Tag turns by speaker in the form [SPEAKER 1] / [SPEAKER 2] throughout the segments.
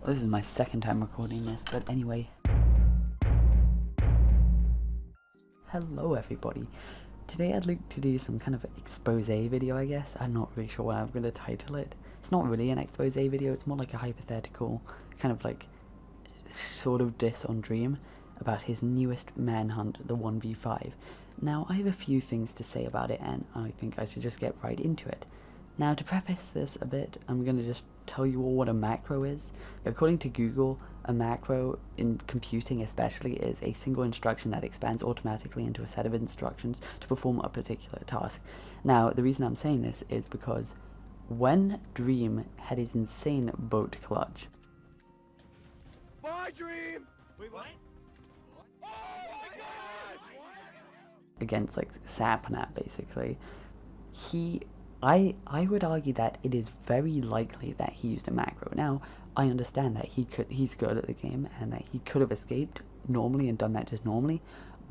[SPEAKER 1] This is my second time recording this, but anyway. Hello everybody. Today I'd like to do some kind of expose video, I guess. I'm not really sure what I'm going to title it. It's not really an expose video, it's more like a hypothetical, kind of like, sort of diss on Dream about his newest Manhunt, the 1v5. Now, I have a few things to say about it, and I think I should just get right into it. Now, to preface this a bit, I'm going to just tell you all what a macro is. According to Google, a macro, in computing especially, is a single instruction that expands automatically into a set of instructions to perform a particular task. Now, the reason I'm saying this is because when Dream had his insane boat clutch...
[SPEAKER 2] Bye, Dream! Wait, what? Oh my gosh! Against, like,
[SPEAKER 1] Sapnap, basically, I would argue that it is very likely that he used a macro. Now, I understand that he's good at the game and that he could have escaped normally and done that just normally,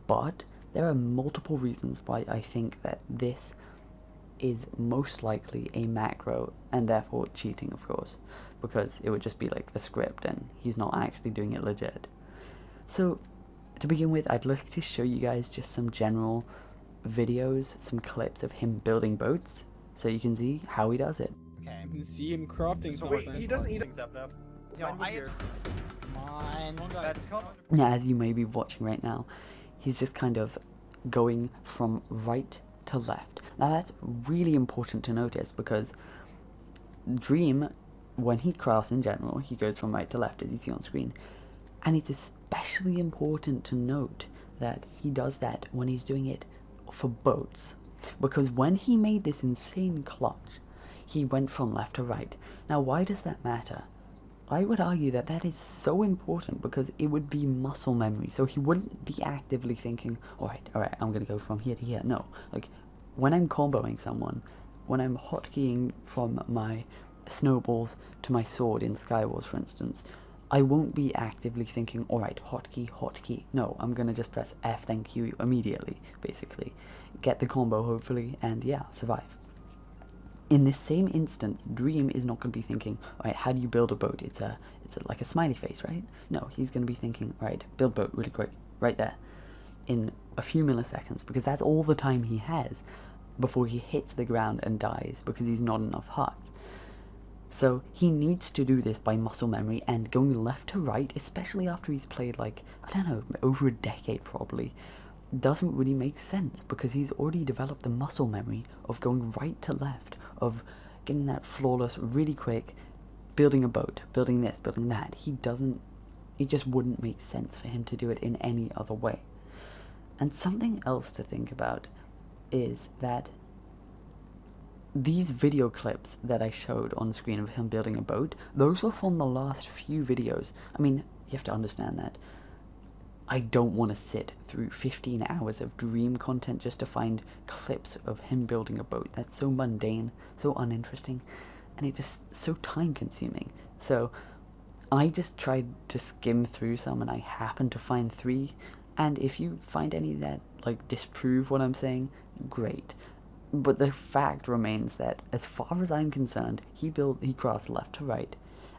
[SPEAKER 1] but there are multiple reasons why I think that this is most likely a macro, and therefore cheating, of course, because it would just be like a script and he's not actually doing it legit. So, to begin with, I'd like to show you guys just some general videos, some clips of him building boats, so you can see how he does it.
[SPEAKER 3] Okay. You can see him crafting
[SPEAKER 2] so wait, he doesn't eat things up now.
[SPEAKER 3] No, I have... Come on.
[SPEAKER 2] That's called...
[SPEAKER 1] Now, as you may be watching right now, he's just kind of going from right to left. Now, that's really important to notice because Dream, when he crafts in general, he goes from right to left, as you see on screen. And it's especially important to note that he does that when he's doing it for boats. Because when he made this insane clutch, he went from left to right. Now, why does that matter? I would argue that that is so important because it would be muscle memory. So he wouldn't be actively thinking, alright, I'm going to go from here to here. No, like, when I'm comboing someone, when I'm hotkeying from my snowballs to my sword in Skywars, for instance, I won't be actively thinking, alright, hotkey. No, I'm going to just press F, then Q immediately, basically. Get the combo, hopefully, and yeah, survive. In this same instance, Dream is not going to be thinking, alright, how do you build a boat? It's like a smiley face, right? No, he's going to be thinking, alright, build boat really quick, right there, in a few milliseconds, because that's all the time he has before he hits the ground and dies, because he's not enough hearts. So he needs to do this by muscle memory, and going left to right, especially after he's played, like, I don't know, over a decade probably, doesn't really make sense, because he's already developed the muscle memory of going right to left, of getting that flawless really quick, building a boat, building this, building that. It just wouldn't make sense for him to do it in any other way. And something else to think about is that these video clips that I showed on screen of him building a boat, those were from the last few videos. I mean, you have to understand that I don't want to sit through 15 hours of Dream content just to find clips of him building a boat. That's so mundane, so uninteresting, and it's just so time consuming. So I just tried to skim through some, and I happened to find 3, and if you find any that like disprove what I'm saying, great. But the fact remains that, as far as I'm concerned, he crafts left to right,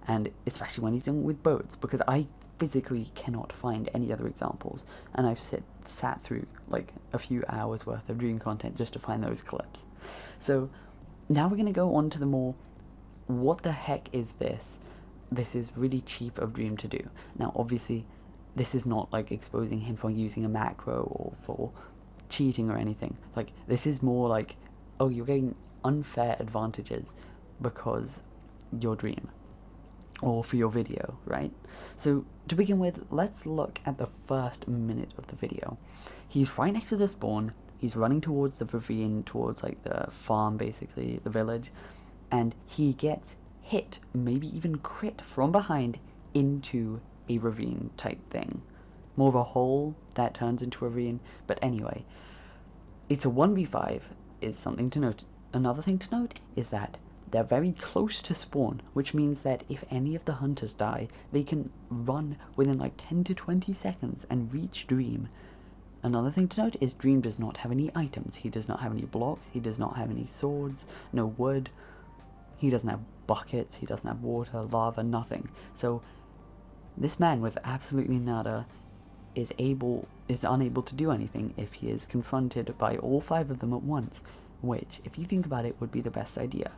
[SPEAKER 1] and especially when he's doing it with boats, because I physically cannot find any other examples, and I've sat through like a few hours worth of Dream content just to find those clips. So now we're going to go on to the more, what the heck is this? This is really cheap of Dream to do. Now obviously this is not like exposing him for using a macro or for cheating or anything. Like, this is more like, oh, you're getting unfair advantages because you're Dream, or for your video, right? So to begin with, let's look at the first minute of the video. He's right next to the spawn, he's running towards the ravine, towards like the farm, basically, the village, and he gets hit, maybe even crit from behind into a ravine type thing. More of a hole that turns into a ravine, but anyway, it's a 1v5 is something to note. Another thing to note is that they're very close to spawn, which means that if any of the hunters die, they can run within like 10 to 20 seconds and reach Dream. Another thing to note is Dream does not have any items. He does not have any blocks, he does not have any swords, no wood, he doesn't have buckets, he doesn't have water, lava, nothing. So This man with absolutely nada is unable to do anything if he is confronted by all 5 of them at once, which, if you think about it, would be the best idea.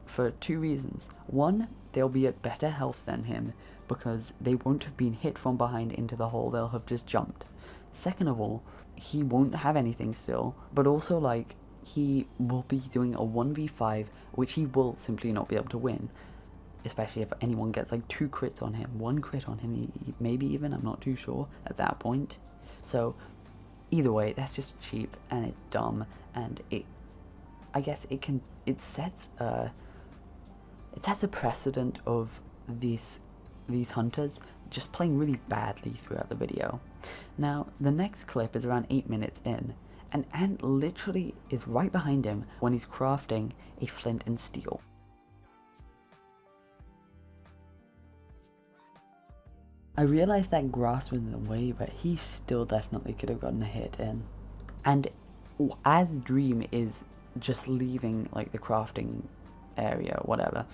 [SPEAKER 1] For 2 reasons. One, they'll be at better health than him, because they won't have been hit from behind into the hole, they'll have just jumped. Second of all, he won't have anything still, but also, like, he will be doing a 1v5, which he will simply not be able to win. Especially if anyone gets like 2 crits on him, 1 crit on him, maybe even, I'm not too sure at that point. So, either way, that's just cheap, and it's dumb, and I guess it sets a precedent of these hunters just playing really badly throughout the video. Now, the next clip is around 8 minutes in, and Ant literally is right behind him when he's crafting a flint and steel. I realized that grass was in the way, but he still definitely could have gotten a hit in. And as Dream is just leaving like the crafting area, whatever,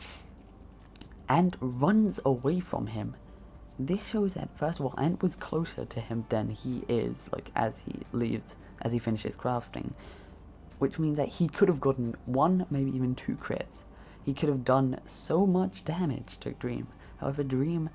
[SPEAKER 1] Ant runs away from him. This shows that, first of all, Ant was closer to him than he is, like, as he finishes crafting. Which means that he could have gotten 1, maybe even 2 crits. He could have done so much damage to Dream. However, Dream,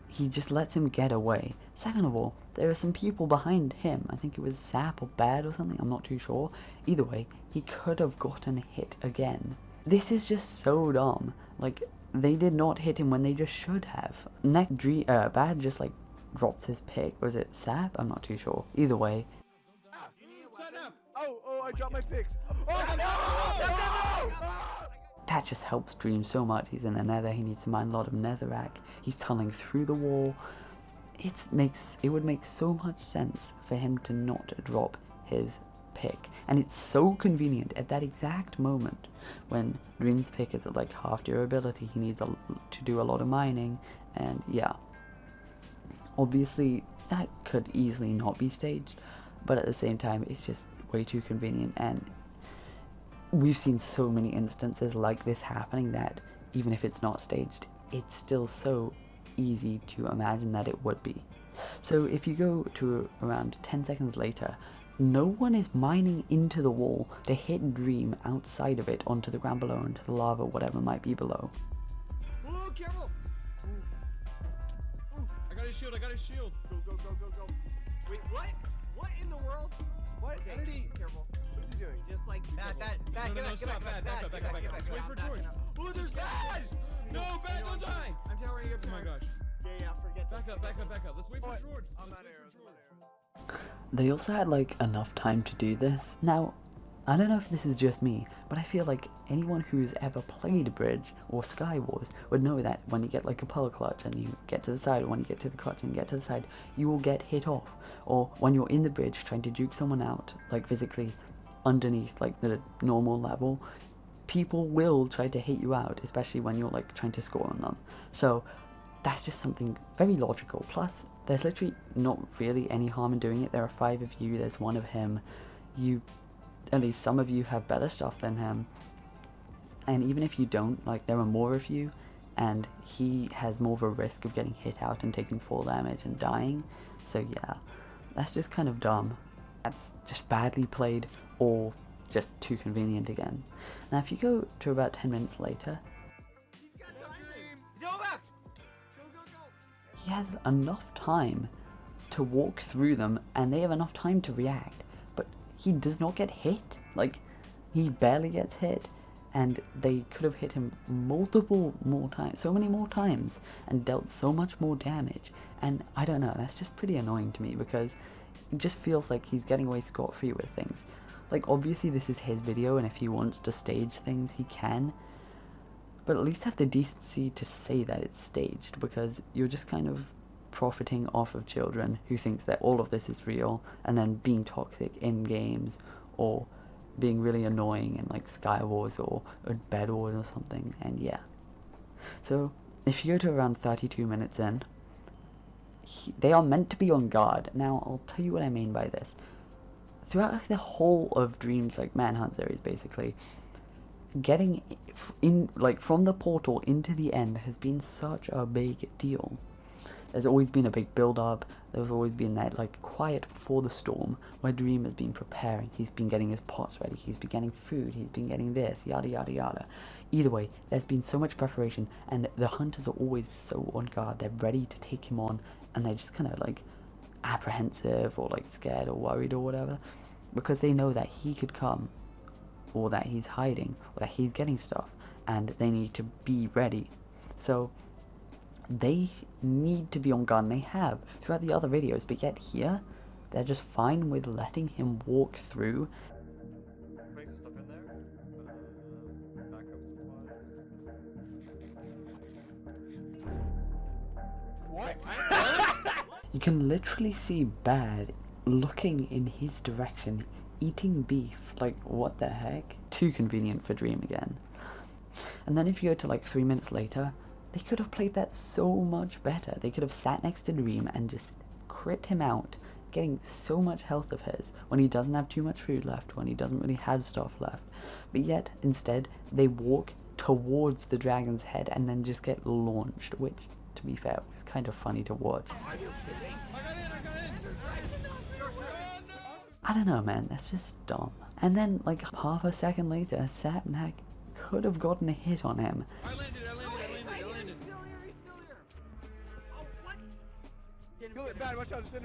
[SPEAKER 1] he just lets him get away. Second of all, there are some people behind him. I think it was Sap or Bad or something, I'm not too sure. Either way, he could have gotten hit again. This is just so dumb. Like, they did not hit him when they just should have. Next, Bad just like drops his pick. Was it Sap? I'm not too sure. Either way.
[SPEAKER 2] Oh, I dropped my picks. Oh, no!
[SPEAKER 1] That just helps Dream so much. He's in the nether, he needs to mine a lot of netherrack. He's tunneling through the wall. It would make so much sense for him to not drop his pick. And it's so convenient at that exact moment when Dream's pick is at like half durability. He needs to do a lot of mining, and yeah. Obviously, that could easily not be staged, but at the same time, it's just way too convenient, and we've seen so many instances like this happening that even if it's not staged, it's still so easy to imagine that it would be. So if you go to around 10 seconds later, no one is mining into the wall to hit Dream outside of it onto the ground below, into the lava, whatever might be below.
[SPEAKER 2] Oh, careful! Ooh. I got his shield. Go. Wait, what? What in the world? What?
[SPEAKER 4] Okay,
[SPEAKER 2] Entity?
[SPEAKER 4] careful.
[SPEAKER 2] What is he doing?
[SPEAKER 4] Just like back.
[SPEAKER 2] No, stop, Bad. Back up. Wait for George. Oh, there's Bad! No, Bad, don't die!
[SPEAKER 4] I'm towering up.
[SPEAKER 2] Oh my gosh.
[SPEAKER 4] Yeah, forget
[SPEAKER 2] Back
[SPEAKER 4] this.
[SPEAKER 2] up. Let's wait for
[SPEAKER 4] Oh,
[SPEAKER 2] George.
[SPEAKER 4] I'm
[SPEAKER 2] Let's
[SPEAKER 4] out
[SPEAKER 2] wait
[SPEAKER 4] arrows.
[SPEAKER 2] for George.
[SPEAKER 1] They also had like enough time to do this. Now, I don't know if this is just me, but I feel like anyone who's ever played Bridge or Skywars would know that when you get like a pearl clutch and you get to the side, or when you get to the clutch and you get to the side, you will get hit off. Or when you're in the bridge trying to juke someone out, like physically underneath like the normal level, people will try to hit you out, especially when you're like trying to score on them. So that's just something very logical. Plus, there's literally not really any harm in doing it. There are 5 of you, there's 1 of him. At least some of you have better stuff than him. And even if you don't, like, there are more of you, and he has more of a risk of getting hit out and taking full damage and dying. So yeah, that's just kind of dumb. That's just badly played, or just too convenient again. Now if you go to about 10 minutes later,
[SPEAKER 2] He's got Dream! Go back! Go!
[SPEAKER 1] he has enough time to walk through them, and they have enough time to react. But he does not get hit. Like, he barely gets hit, and they could have hit him multiple more times, so many more times, and dealt so much more damage. And I don't know, that's just pretty annoying to me, because it just feels like he's getting away scot-free with things. Like, obviously this is his video, and if he wants to stage things, he can. But at least have the decency to say that it's staged, because you're just kind of profiting off of children who thinks that all of this is real, and then being toxic in games, or being really annoying in like Skywars or Bed Wars or something. And yeah, so if you go to around 32 minutes in, they are meant to be on guard. Now I'll tell you what I mean by this. Throughout like, the whole of Dream's like Manhunt series, basically, getting in like from the portal into the end has been such a big deal. there's always been a big build-up. There's always been that like quiet before the storm where Dream has been preparing. He's been getting his pots ready. He's been getting food. He's been getting this, yada yada yada. Either way, there's been so much preparation, and the hunters are always so on guard. They're ready to take him on, and they're just kind of like apprehensive or like scared or worried or whatever, because they know that he could come, or that he's hiding, or that he's getting stuff, and they need to be ready. So they need to be on guard, and they have throughout the other videos, but yet here they're just fine with letting him walk through.
[SPEAKER 2] Putting some stuff in there. Backup supplies. What?
[SPEAKER 1] You can literally see Bad looking in his direction, eating beef. Like, what the heck? Too convenient for Dream again. And then if you go to like 3 minutes later, they could have played that so much better. They could have sat next to Dream and just crit him out, getting so much health of his when he doesn't have too much food left, when he doesn't really have stuff left. But yet, instead, they walk towards the dragon's head and then just get launched, which, to be fair, was kind of funny to watch.
[SPEAKER 2] Are you kidding? I got in!
[SPEAKER 1] I don't know, man, that's just dumb. And then, like, half a second later, Satnak could have gotten a hit on him.
[SPEAKER 2] I landed. He's still here. Oh, what? Kill it, Bad, watch out, just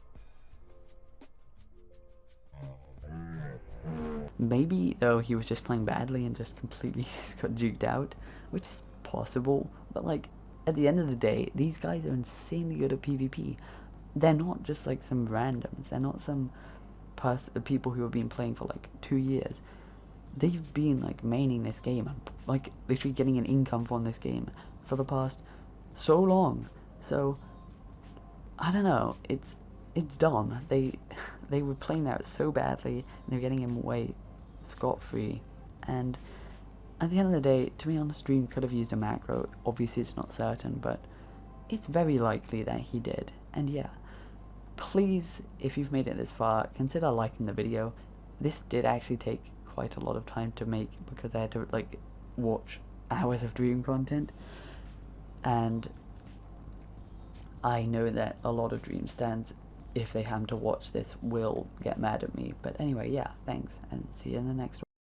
[SPEAKER 1] Maybe, though, he was just playing badly and just completely just got juked out, which is possible, but, like, at the end of the day, these guys are insanely good at PvP. They're not just, like, some randoms. They're not some people who have been playing for, like, 2 years. They've been, like, maining this game and, like, literally getting an income from this game for the past so long. So, I don't know, it's dumb. They were playing that so badly, and they were getting him away scot-free, and at the end of the day, to be honest, Dream could have used a macro. Obviously it's not certain, but it's very likely that he did. And yeah, please, if you've made it this far, consider liking the video. This did actually take quite a lot of time to make, because I had to, like, watch hours of Dream content, and I know that a lot of Dream stands, if they happen to watch this, will get mad at me. But anyway, yeah, thanks, and see you in the next one.